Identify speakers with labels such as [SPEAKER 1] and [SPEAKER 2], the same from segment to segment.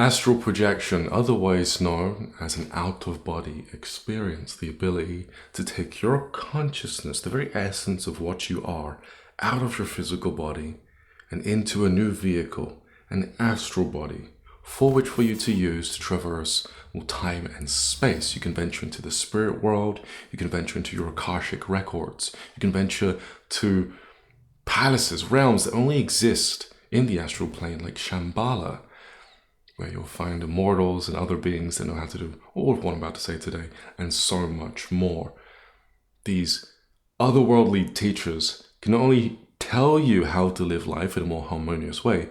[SPEAKER 1] Astral projection, otherwise known as an out-of-body experience, the ability to take your consciousness, the very essence of what you are, out of your physical body and into a new vehicle, an astral body, for you to use to traverse time and space. You can venture into the spirit world, you can venture into your Akashic records, you can venture to palaces, realms that only exist in the astral plane, like Shambhala, where you'll find immortals and other beings that know how to do all of what I'm about to say today, and so much more. These otherworldly teachers can not only tell you how to live life in a more harmonious way,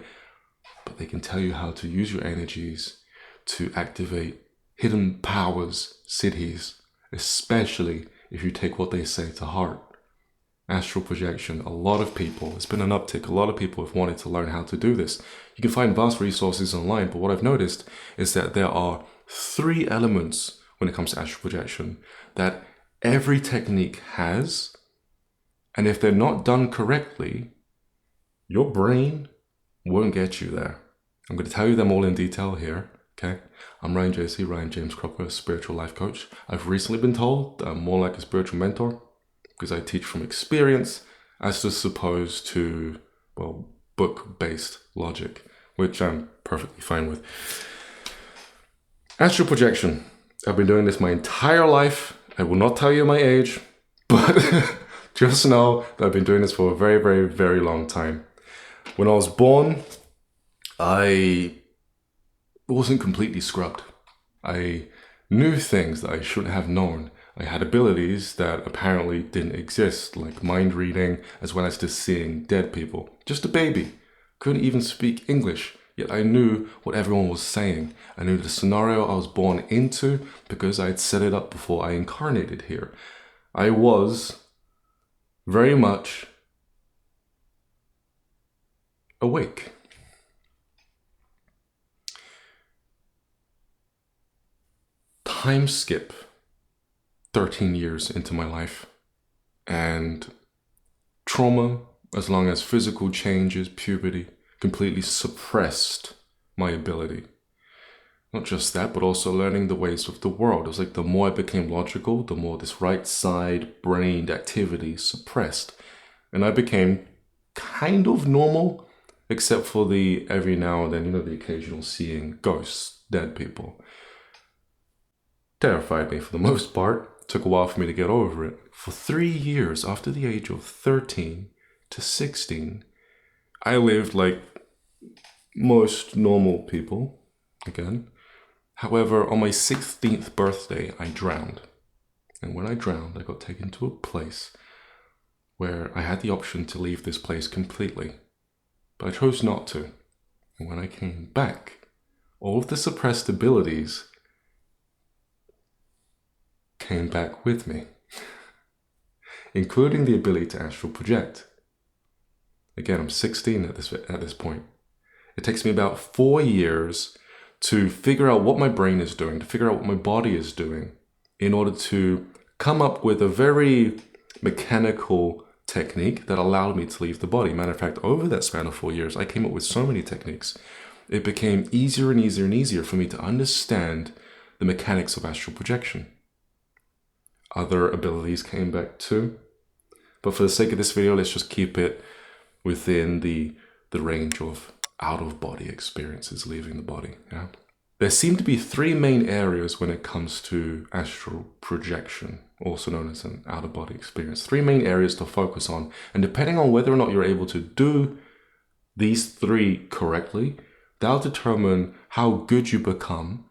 [SPEAKER 1] but they can tell you how to use your energies to activate hidden powers, siddhis, especially if you take what they say to heart. Astral projection, a lot of people, it's been an uptick, a lot of people have wanted to learn how to do this. You can find vast resources online, but what I've noticed is that there are 3 elements when it comes to astral projection that every technique has, and if they're not done correctly, your brain won't get you there. I'm going to tell you them all in detail here, okay? I'm Ryan JC, Ryan James Cropper, a spiritual life coach. I've recently been told that I'm more like a spiritual mentor because I teach from experience as opposed to, well, book-based logic, which I'm perfectly fine with. Astral projection. I've been doing this my entire life. I will not tell you my age, but just know that I've been doing this for a very, very, very long time. When I was born, I wasn't completely scrubbed. I knew things that I shouldn't have known. I had abilities that apparently didn't exist, like mind reading, as well as just seeing dead people. Just a baby. Couldn't even speak English, yet I knew what everyone was saying. I knew the scenario I was born into because I had set it up before I incarnated here. I was very much awake. Time skip 13 years into my life, and trauma, as long as physical changes, puberty, completely suppressed my ability. Not just that, but also learning the ways of the world. It was like the more I became logical, the more this right side brain activity suppressed. And I became kind of normal, except for the every now and then, the occasional seeing ghosts, dead people. Terrified me for the most part. Took a while for me to get over it. For 3 years, after the age of 13 to 16, I lived like most normal people, again. However, on my 16th birthday, I drowned. And when I drowned, I got taken to a place where I had the option to leave this place completely. But I chose not to. And when I came back, all of the suppressed abilities came back with me, including the ability to astral project. Again, I'm 16 at this point. It takes me about 4 years to figure out what my brain is doing, to figure out what my body is doing, in order to come up with a very mechanical technique that allowed me to leave the body. Matter of fact, over that span of 4 years, I came up with so many techniques. It became easier and easier and easier for me to understand the mechanics of astral projection. Other abilities came back too. But for the sake of this video, let's just keep it within the range of out-of-body experiences, leaving the body. Yeah? There seem to be 3 main areas when it comes to astral projection, also known as an out-of-body experience. 3 main areas to focus on. And depending on whether or not you're able to do these 3 correctly, that'll determine how good you become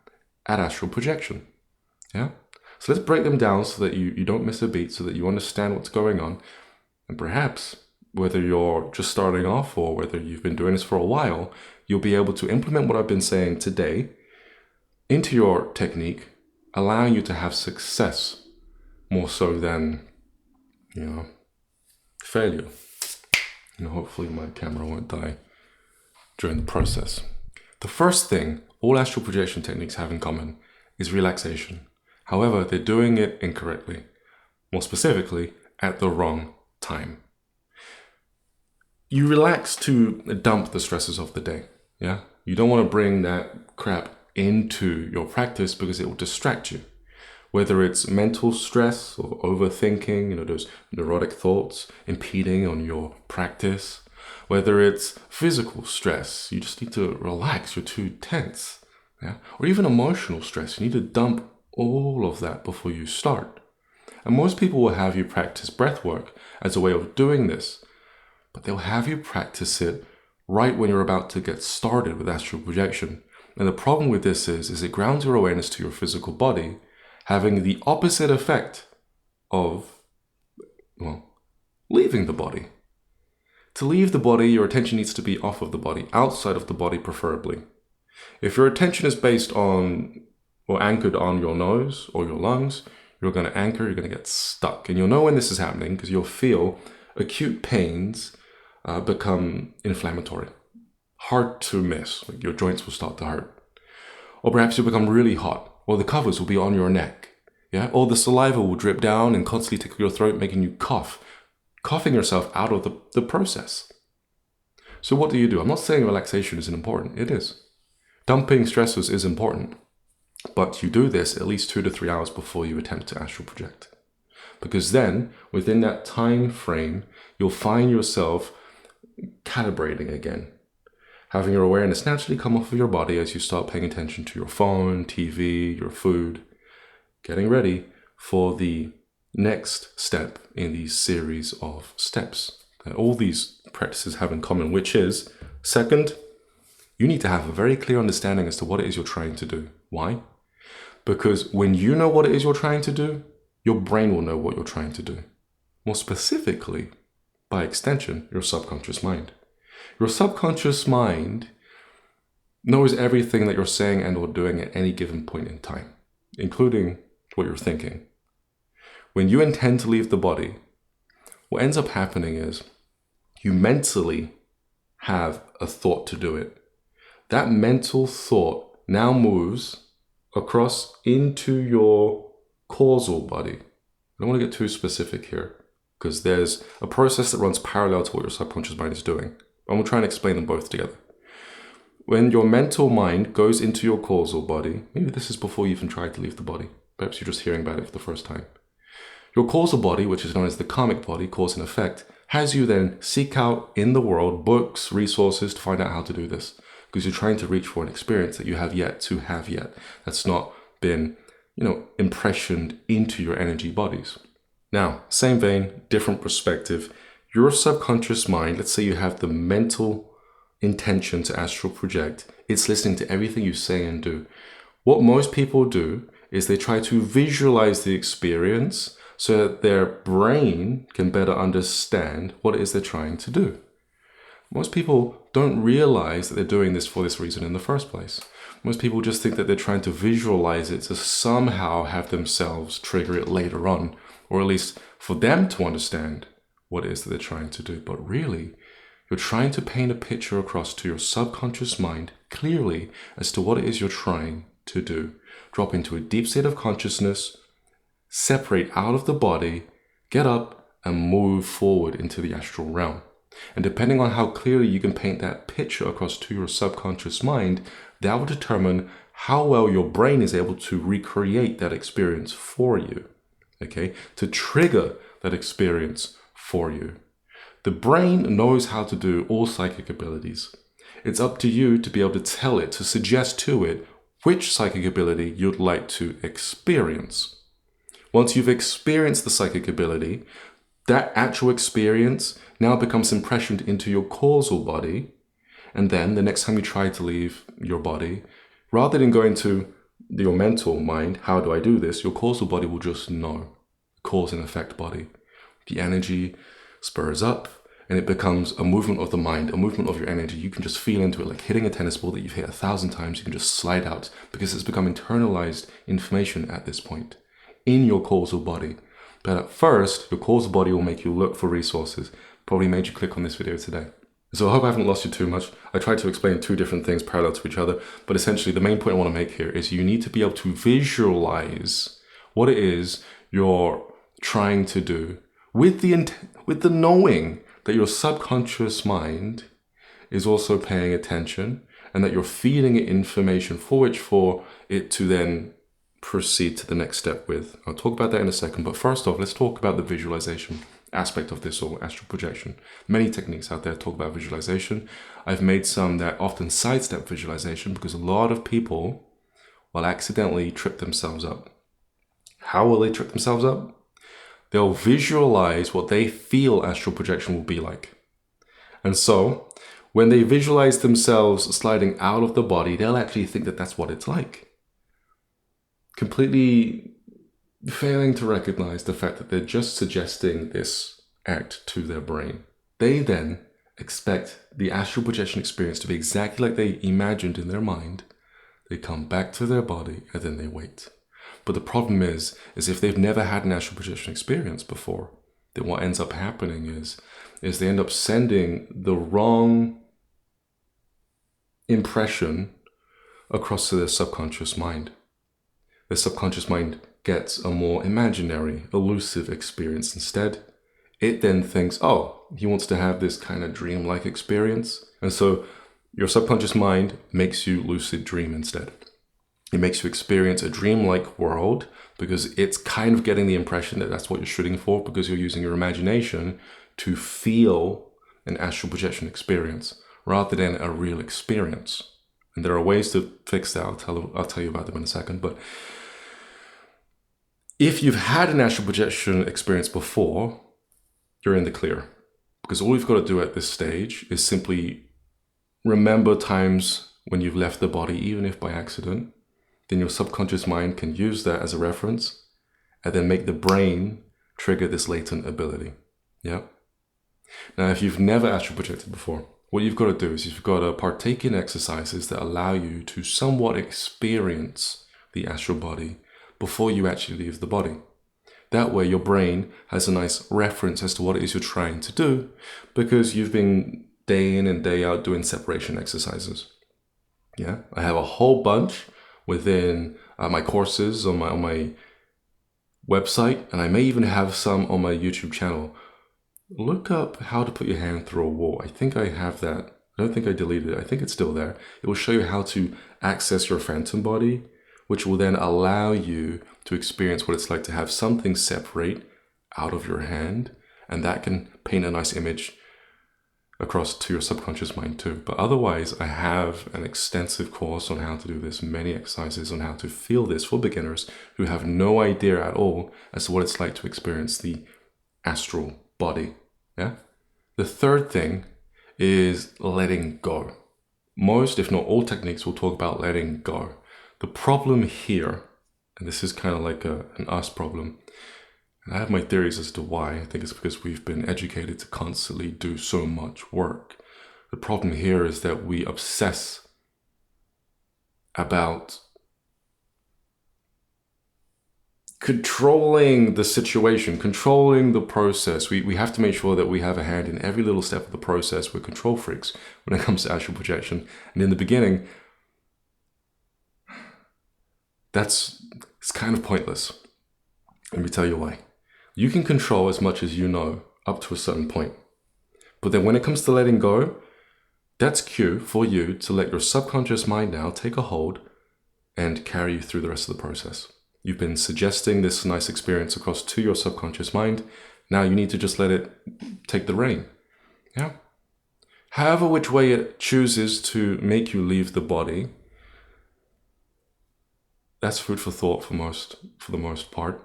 [SPEAKER 1] at astral projection. Yeah? So let's break them down so that you don't miss a beat, so that you understand what's going on. And perhaps, whether you're just starting off or whether you've been doing this for a while, you'll be able to implement what I've been saying today into your technique, allowing you to have success more so than, failure. Hopefully my camera won't die during the process. The first thing all astral projection techniques have in common is relaxation. However, they're doing it incorrectly. More specifically, at the wrong time. You relax to dump the stresses of the day, yeah? You don't want to bring that crap into your practice because it will distract you. Whether it's mental stress or overthinking, those neurotic thoughts impeding on your practice, whether it's physical stress, you just need to relax, you're too tense, yeah? Or even emotional stress, you need to dump all of that before you start. And most people will have you practice breath work as a way of doing this, but they'll have you practice it right when you're about to get started with astral projection. And the problem with this is it grounds your awareness to your physical body, having the opposite effect of, leaving the body. To leave the body, your attention needs to be off of the body, outside of the body preferably. If your attention is based on or anchored on your nose or your lungs, you're going to get stuck. And you'll know when this is happening because you'll feel acute pains become inflammatory. Hard to miss. Like your joints will start to hurt. Or perhaps you'll become really hot, or the covers will be on your neck. Yeah? Or the saliva will drip down and constantly tickle your throat, making you cough, coughing yourself out of the process. So what do? I'm not saying relaxation isn't important. It is. Dumping stressors is important. But you do this at least 2 to 3 hours before you attempt to astral project. Because then, within that time frame, you'll find yourself calibrating again. Having your awareness naturally come off of your body as you start paying attention to your phone, TV, your food. Getting ready for the next step in these series of steps that all these practices have in common, which is, second, you need to have a very clear understanding as to what it is you're trying to do. Why? Because when you know what it is you're trying to do, your brain will know what you're trying to do. More specifically, by extension, your subconscious mind. Your subconscious mind knows everything that you're saying and or doing at any given point in time, including what you're thinking. When you intend to leave the body, what ends up happening is you mentally have a thought to do it. That mental thought now moves across into your causal body. I don't want to get too specific here because there's a process that runs parallel to what your subconscious mind is doing. I'm going to try and explain them both together. When your mental mind goes into your causal body, maybe this is before you even tried to leave the body. Perhaps you're just hearing about it for the first time. Your causal body, which is known as the karmic body, cause and effect, has you then seek out in the world books, resources to find out how to do this. Because you're trying to reach for an experience that you have yet to have yet. That's not been, impressioned into your energy bodies. Now, same vein, different perspective. Your subconscious mind, let's say you have the mental intention to astral project. It's listening to everything you say and do. What most people do is they try to visualize the experience so that their brain can better understand what it is they're trying to do. Most people don't realize that they're doing this for this reason in the first place. Most people just think that they're trying to visualize it to somehow have themselves trigger it later on, or at least for them to understand what it is that they're trying to do. But really, you're trying to paint a picture across to your subconscious mind clearly as to what it is you're trying to do. Drop into a deep state of consciousness, separate out of the body, get up, and move forward into the astral realm. And depending on how clearly you can paint that picture across to your subconscious mind, that will determine how well your brain is able to recreate that experience for you, okay? To trigger that experience for you. The brain knows how to do all psychic abilities. It's up to you to be able to tell it, to suggest to it which psychic ability you'd like to experience. Once you've experienced the psychic ability, that actual experience now becomes impressioned into your causal body. And then the next time you try to leave your body, rather than going to your mental mind, how do I do this? Your causal body will just know. Cause and effect body. The energy spurs up and it becomes a movement of the mind, a movement of your energy. You can just feel into it like hitting a tennis ball that you've hit 1,000 times. You can just slide out because it's become internalized information at this point in your causal body. But at first, your causal body will make you look for resources. Probably made you click on this video today. So I hope I haven't lost you too much. I tried to explain two different things parallel to each other, but essentially the main point I want to make here is you need to be able to visualize what it is you're trying to do with the knowing that your subconscious mind is also paying attention and that you're feeding it information for it to then proceed to the next step with. I'll talk about that in a second, but first off, let's talk about the visualization aspect of this, or astral projection. Many techniques out there talk about visualization. I've made some that often sidestep visualization because a lot of people will accidentally trip themselves up. How will they trip themselves up? They'll visualize what they feel astral projection will be like. And so when they visualize themselves sliding out of the body, they'll actually think that that's what it's like. Completely failing to recognize the fact that they're just suggesting this act to their brain. They then expect the astral projection experience to be exactly like they imagined in their mind. They come back to their body and then they wait. But the problem is if they've never had an astral projection experience before, then what ends up happening is they end up sending the wrong impression across to their subconscious mind. Their subconscious mind gets a more imaginary, elusive experience instead. It then thinks, oh, he wants to have this kind of dream-like experience. And so your subconscious mind makes you lucid dream instead. It makes you experience a dream-like world because it's kind of getting the impression that that's what you're shooting for, because you're using your imagination to feel an astral projection experience rather than a real experience. And there are ways to fix that. I'll tell you about them in a second. But if you've had an astral projection experience before, you're in the clear. Because all you've got to do at this stage is simply remember times when you've left the body, even if by accident. Then your subconscious mind can use that as a reference and then make the brain trigger this latent ability. Yeah. Now, if you've never astral projected before, what you've got to do is you've got to partake in exercises that allow you to somewhat experience the astral body before you actually leave the body. That way your brain has a nice reference as to what it is you're trying to do, because you've been day in and day out doing separation exercises. Yeah, I have a whole bunch within my courses on my website, and I may even have some on my YouTube channel. Look up how to put your hand through a wall. I think I have that. I don't think I deleted it. I think it's still there. It will show you how to access your phantom body, which will then allow you to experience what it's like to have something separate out of your hand, and that can paint a nice image across to your subconscious mind too. But otherwise, I have an extensive course on how to do this, many exercises on how to feel this for beginners who have no idea at all as to what it's like to experience the astral body. Yeah. The third thing is letting go. Most, if not all, techniques will talk about letting go. The problem here, and this is kind of like an us problem, and I have my theories as to why. I think it's because we've been educated to constantly do so much work. The problem here is that we obsess about controlling the situation, controlling the process. We have to make sure that we have a hand in every little step of the process. We're control freaks when it comes to astral projection. And in the beginning, it's kind of pointless. Let me tell you why. You can control as much as you know up to a certain point. But then when it comes to letting go, that's cue for you to let your subconscious mind now take a hold and carry you through the rest of the process. You've been suggesting this nice experience across to your subconscious mind. Now you need to just let it take the reign. Yeah. However which way it chooses to make you leave the body, that's food for thought for the most part.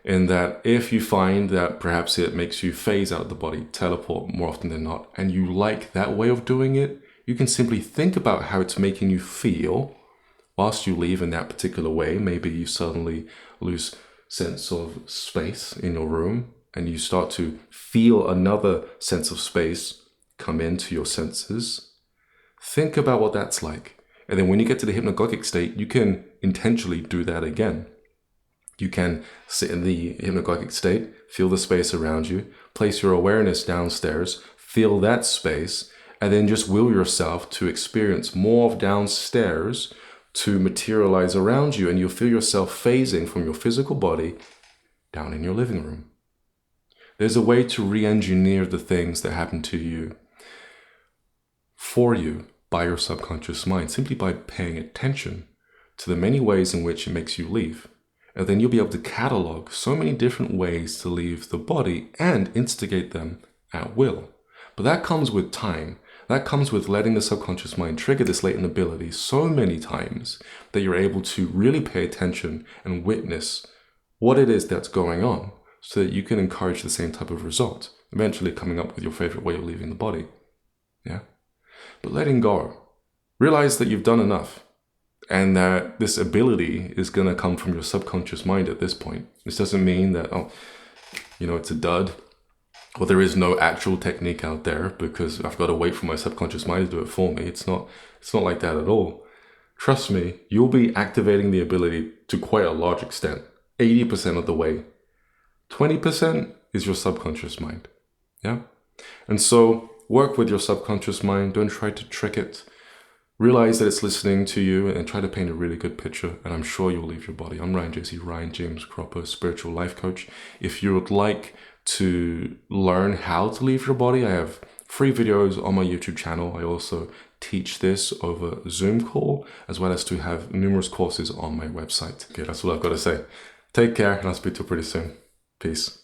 [SPEAKER 1] In that if you find that perhaps it makes you phase out of the body, teleport more often than not, and you like that way of doing it, you can simply think about how it's making you feel whilst you leave in that particular way. Maybe you suddenly lose sense of space in your room and you start to feel another sense of space come into your senses. Think about what that's like. And then when you get to the hypnagogic state, you can intentionally do that again. You can sit in the hypnagogic state, feel the space around you, place your awareness downstairs, feel that space, and then just will yourself to experience more of downstairs to materialize around you. And you'll feel yourself phasing from your physical body down in your living room. There's a way to re-engineer the things that happen to you for you by your subconscious mind simply by paying attention to the many ways in which it makes you leave. And then you'll be able to catalog so many different ways to leave the body and instigate them at will. But that comes with time. That comes with letting the subconscious mind trigger this latent ability so many times that you're able to really pay attention and witness what it is that's going on so that you can encourage the same type of result, eventually coming up with your favorite way of leaving the body. Yeah? But letting go. Realize that you've done enough and that this ability is going to come from your subconscious mind at this point. This doesn't mean that, it's a dud. Well, there is no actual technique out there because I've got to wait for my subconscious mind to do it for me. It's not like that at all. Trust me, you'll be activating the ability to quite a large extent, 80% of the way. 20% is your subconscious mind. Yeah? And so work with your subconscious mind. Don't try to trick it. Realize that it's listening to you and try to paint a really good picture, and I'm sure you'll leave your body. I'm Ryan James Cropper, spiritual life coach. If you would like to learn how to leave your body, I have free videos on my YouTube channel. I also teach this over Zoom call, as well as to have numerous courses on my website. Okay, that's all I've got to say. Take care, and I'll speak to you pretty soon. Peace.